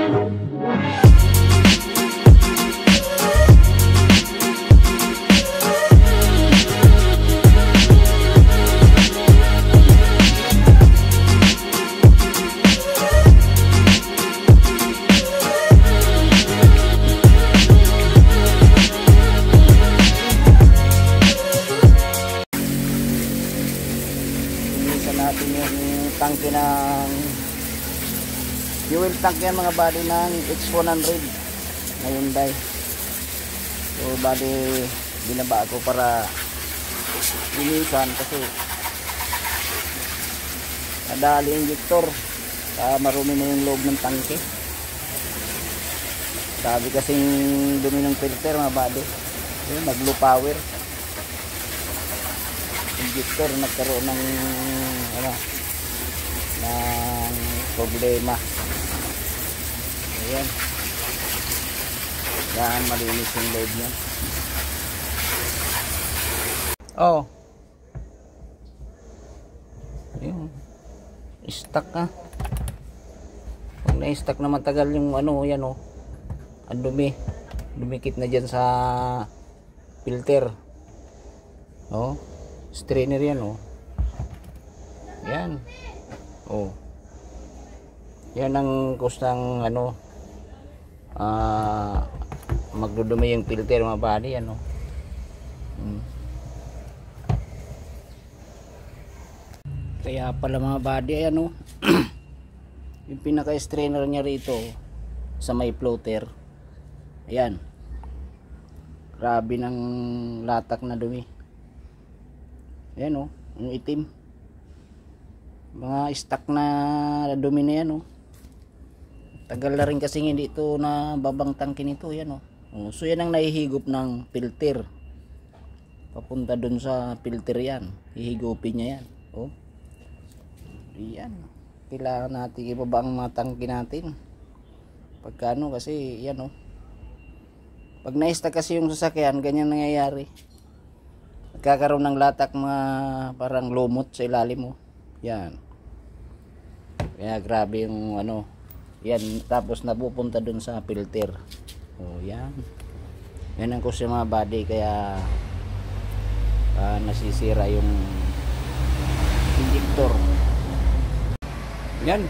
Natin yung tangke ng fuel tank yan mga body ng X100 na Hyundai. So body binaba ko para linisan kasi nadali injector marumi na yung loob ng tangke. Sabi kasing dumi ng filter mga body, nag low power injector, nagkaroon ng ng problema. Ayan, yan, malinis yung load niya. Oh, ayun, stuck na. Pag na-stuck na matagal yung yan ang dumi, dumikit na dyan sa filter. Strainer yan yan. Yan ang kustang magdudumi yung filter mga body Kaya pala mga body yung pinaka strainer niya rito sa may floater. Ayan, grabe ng latak na dumi. Ayan yung itim, mga stuck na dumi na yan tagal na rin kasi hindi ito na babang tangke nito. Yan so yan ang nahihigop ng filter, papunta dun sa filter, yan hihigupin niya yan. Yan, kailangan natin ibaba ang mga tangke natin pagka kasi yan pag na-stuck kasi yung sasakyan, ganyan nangyayari, nagkakaroon ng latak, mga parang lumot sa ilalim yan. Kaya grabe yung yan, tapos napupunta dun sa filter. Yan ang cause yung mga body, kaya nasisira yung injector. Yan,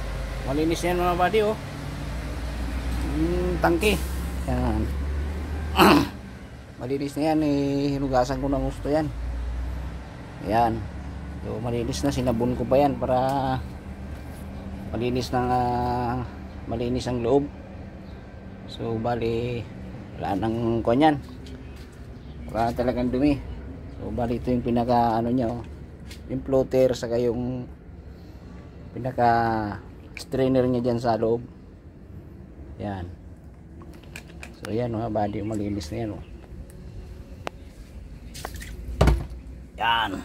malinis yan mga body tangke yan. Malinis na yan, hinugasan ko ng gusto yan. Yan, so malinis na, sinabon ko pa yan para malinis ang loob. So bali wala nang kanyan, wala talagang dumi. So bali ito yung pinaka niya yung floater, saka yung pinaka strainer niya dyan sa loob. Yan, so yan mga body, malinis na yan yan.